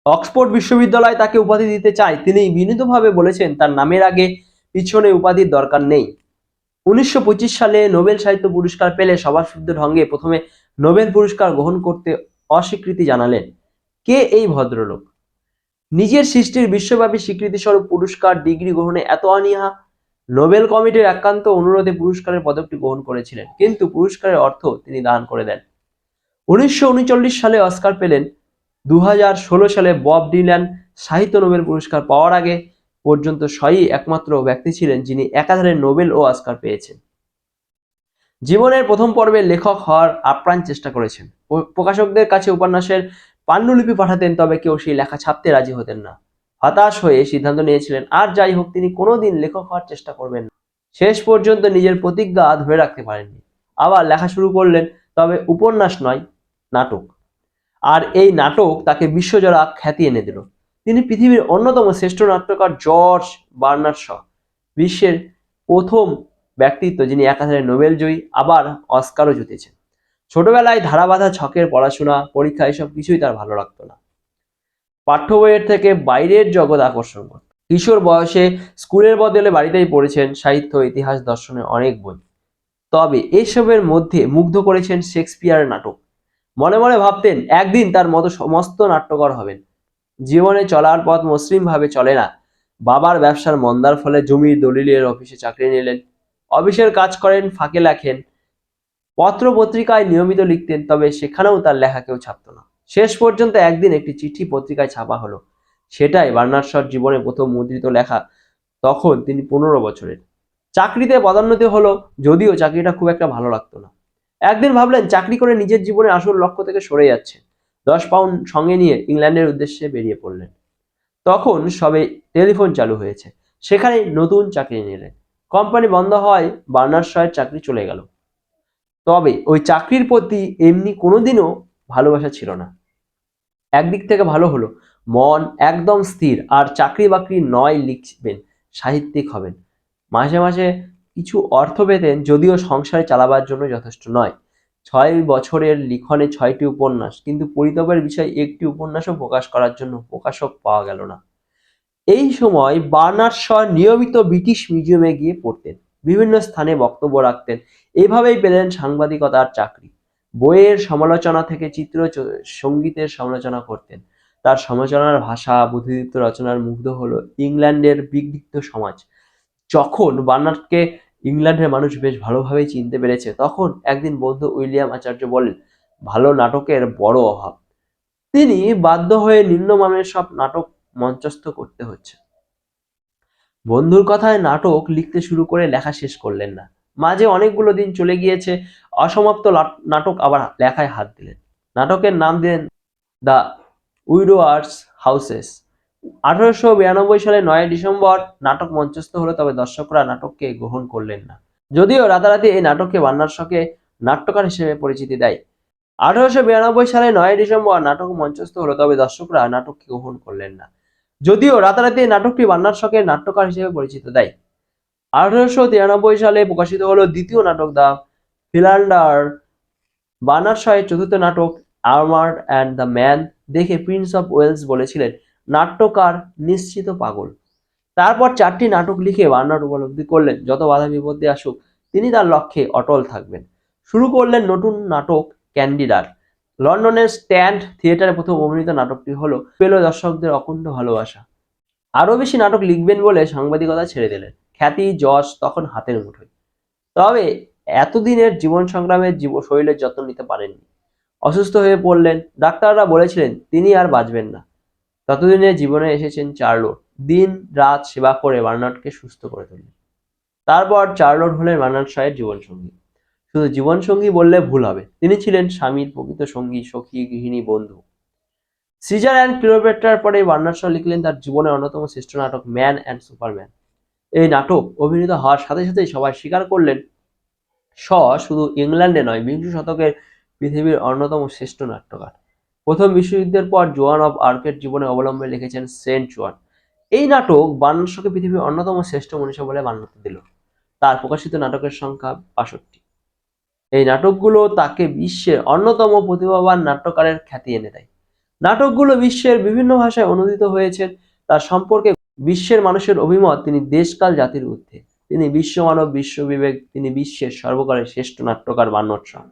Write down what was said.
Oxford বিশ্ববিদ্যালয় তাকে উপাধি দিতে চায়, তিনি বিনীতভাবে বলেছেন তার নামের আগে পিছনে উপাধির দরকার নেই। 1925 সালে নোবেল সাহিত্য পুরস্কার পেলে সভাসুদ্ধ ঢঙ্গে প্রথমে নোবেল পুরস্কার গ্রহণ করতে অস্বীকৃতি জানালেন। কে এই ভদ্রলোক? নিজের সৃষ্টির বিশ্বব্যাপী স্বীকৃতিস্বরূপ পুরস্কার ডিগ্রি গ্রহণে এত অনীহা? নোবেল কমিটির একান্ত অনুরোধে পুরস্কারের পদকটি গ্রহণ করেছিলেন, কিন্তু পুরস্কারের অর্থ তিনি দান করে দেন। 1939 সালে অস্কার পেলেন। 2016 সালে বব ডিলান সাহিত্য নোবেল পুরস্কার পাওয়ার আগে পর্যন্ত সই একমাত্র ব্যক্তি ছিলেন যিনি একাধারে নোবেল ও অস্কার পেয়েছেন। জীবনের প্রথম পর্বে লেখক হওয়ার আপ্রাণ চেষ্টা করেছেন। প্রকাশকদের কাছে উপন্যাসের পান্ডুলিপি পাঠাতেন, তবে কেউ সেই লেখা ছাপতে রাজি হতেন না। হতাশ হয়ে সিদ্ধান্ত নিয়েছিলেন আর যাই হোক তিনি কোনোদিন লেখক হওয়ার চেষ্টা করবেন না। শেষ পর্যন্ত নিজের প্রতিজ্ঞা ধরে রাখতে পারেননি। আবার লেখা শুরু করলেন, তবে উপন্যাস নয়, নাটক। আর এই নাটক তাকে বিশ্বজোড়া খ্যাতি এনে দিল। তিনি পৃথিবীর অন্যতম শ্রেষ্ঠ নাট্যকার জর্জ বার্নার্ড শ, বিশ্বের প্রথম ব্যক্তিত্ব যিনি একাধারে নোবেল জয়ী আবার অস্কারও জিতেছেন। ছোটবেলায় ধারাবাঁধা ছকের পড়াশোনা, পরীক্ষা এসব কিছুই তার ভালো লাগতো না। পাঠ্য বইয়ের থেকে বাইরের জগৎ আকর্ষণ করত। কিশোর বয়সে স্কুলের বদলে বাড়িতেই পড়েছেন সাহিত্য, ইতিহাস, দর্শনের অনেক বই। তবে এসবের মধ্যে মুগ্ধ করেছেন শেক্সপিয়ারের নাটক। মনে মনে ভাবতেন একদিন তার মতো সমস্ত নাট্যকর হবেন। জীবনে চলার পথ মসৃণভাবে চলে না। বাবার ব্যবসার মন্দার ফলে জমির দলিলের অফিসে চাকরি নিলেন। অফিসের কাজ করেন, ফাঁকে লেখেন, পত্র পত্রিকায় নিয়মিত লিখতেন, তবে সেখানেও তার লেখা কেউ ছাপত না। শেষ পর্যন্ত একদিন একটি চিঠি পত্রিকায় ছাপা হলো। সেটাই বার্নার্ড শর জীবনে প্রথম মুদ্রিত লেখা। তখন তিনি 15 বছরের। চাকরিতে পদোন্নতি হলো, যদিও চাকরিটা খুব একটা ভালো লাগতো না। একদিন ভাবলেন চাকরি করে নিজের জীবনের আসল লক্ষ্য থেকে সরে যাচ্ছে। 10 পাউন্ড সঙ্গে নিয়ে ইংল্যান্ডের উদ্দেশ্যে বেরিয়ে পড়লেন। তখন সবে টেলিফোন চালু হয়েছে। সেখানে নতুন চাকরি নিলেন। কোম্পানি বন্ধ হওয়ায় বার্নার্ড শয়ের চাকরি চলে গেল। তবে ওই চাকরির প্রতি এমনি কোনোদিনও ভালোবাসা ছিল না। একদিক থেকে ভালো হলো, মন একদম স্থির, আর চাকরি বাকরি নয়, লিখবেন, সাহিত্যিক হবেন। মাসে মাসে কিছু অর্থ পেতেন, যদিও সংসারে চালাবার জন্য যথেষ্ট নয়। 6 বছরের লিখনে 6টি উপন্যাস, কিন্তু পরিতাপের বিষয় একটি উপন্যাসও প্রকাশ করার জন্য প্রকাশক পাওয়া গেল না। এই সময় বার্নার্ড শ নিয়মিত ব্রিটিশ মিউজিয়ামে গিয়ে পড়তেন, বিভিন্ন স্থানে বক্তব্য রাখতেন। এভাবেই পেলেন সাংবাদিকতার চাকরি। বইয়ের সমালোচনা থেকে সঙ্গীতের সমালোচনা করতেন। তার সমালোচনার ভাষা, বুদ্ধিদীপ্ত রচনার মুগ্ধ হলো ইংল্যান্ডের বিক্ষিপ্ত সমাজ। যখন বার্নার্ডকে ইংল্যান্ডের মানুষ বেশ ভালোভাবেই চিনতে পেরেছে, তখন একদিন বন্ধু উইলিয়াম আচার্য বলেন, ভালো নাটকের বড় অভাব। তিনি বাধ্য হয়ে নিম্নমানের সব নাটক মঞ্চস্থ করতে হচ্ছে। বন্ধুর কথায় নাটক লিখতে শুরু করে লেখা শেষ করলেন না। মাঝে অনেকগুলো দিন চলে গিয়েছে, অসমাপ্ত নাটক আবার লেখায় হাত দিলেন। নাটকের নাম দিলেন দ্য উইডোয়ার্স হাউসেস। 1892 সালে 9 ডিসেম্বর নাটক মঞ্চস্থ হলো, তবে দর্শকরা নাটককে গ্রহণ করলেন না। যদিও রাতারাতি এই নাটককে বার্নার্ড শকে নাট্যকার হিসেবে পরিচিতি দেয়। 1892 সালে 9 ডিসেম্বর নাটক মঞ্চস্থ হলো, তবে দর্শকরা নাটককে গ্রহণ করলেন না। যদিও রাতারাতি এই নাটকটি বার্নার্ড শকের নাট্যকার হিসেবে পরিচিত দেয়। 1893 সালে প্রকাশিত হলো দ্বিতীয় নাটক দ্য ফিলান্ডার। বার্নার্ড শয়ের চতুর্থ নাটক আর্মার্ড অ্যান্ড দ্য ম্যান দেখে প্রিন্স অফ ওয়েলস বলেছিলেন, নাট্যকার নিশ্চিত পাগল। তারপর 4টি নাটক লিখে বার্নার্ড উপলব্ধি করলেন, যত বাধা বিপত্তি আসুক তিনি তার লক্ষ্যে অটল থাকবেন। শুরু করলেন নতুন নাটক ক্যান্ডিডার। লন্ডনের স্ট্যান্ড থিয়েটারে প্রথম অভিনীত নাটকটি হলো পেল দর্শকদের অকুণ্ঠ ভালোবাসা। আরও বেশি নাটক লিখবেন বলে সাংবাদিকতা ছেড়ে দিলেন। খ্যাতি, যশ তখন হাতের মুঠোয়। তবে এতদিনের জীবন সংগ্রামের শরীরের যত্ন নিতে পারেননি। অসুস্থ হয়ে পড়লেন। ডাক্তাররা বলেছিলেন তিনি আর বাঁচবেন না। ততদিনে জীবনে এসেছেন চার্লোট। দিন রাত সেবা করে বার্নার্ডকে সুস্থ করে তুললেন। তারপর চার্লোট হলেন বার্নার্ড শয়ের জীবনসঙ্গী। শুধু জীবনসঙ্গী বললে ভুল হবে, তিনি ছিলেন স্বামীর প্রকৃত সঙ্গী, সখী, গৃহিণী, বন্ধু। সিজার অ্যান্ড ক্লিওপেট্রার পরে বার্নার্ড শ লিখলেন তার জীবনের অন্যতম শ্রেষ্ঠ নাটক ম্যান অ্যান্ড সুপারম্যান। এই নাটক অভিনীত হওয়ার সাথে সাথেই সবাই স্বীকার করলেন শ শুধু ইংল্যান্ডে নয়, বিংশ শতকের পৃথিবীর অন্যতম শ্রেষ্ঠ নাট্যকার। প্রথম বিশ্বযুদ্ধের পর জোয়ান অব আর্কের জীবনে অবলম্বনে লিখেছেন সেন্ট জোয়ান। এই নাটক বার্নার্ড শকে পৃথিবীর অন্যতম শ্রেষ্ঠ মনীষা বলে মান্যতা দিল। তার প্রকাশিত নাটকের সংখ্যা 62। এই নাটকগুলো তাকে বিশ্বের অন্যতম প্রতিভাবান নাট্যকারের খ্যাতি এনে দেয়। নাটকগুলো বিশ্বের বিভিন্ন ভাষায় অনুদিত হয়েছে। তার সম্পর্কে বিশ্বের মানুষের অভিমত, তিনি দেশকাল জাতির ঊর্ধ্বে, তিনি বিশ্বমানব, বিশ্ববিবেক, তিনি বিশ্বের সর্বকালের শ্রেষ্ঠ নাট্যকার বানোৎসং।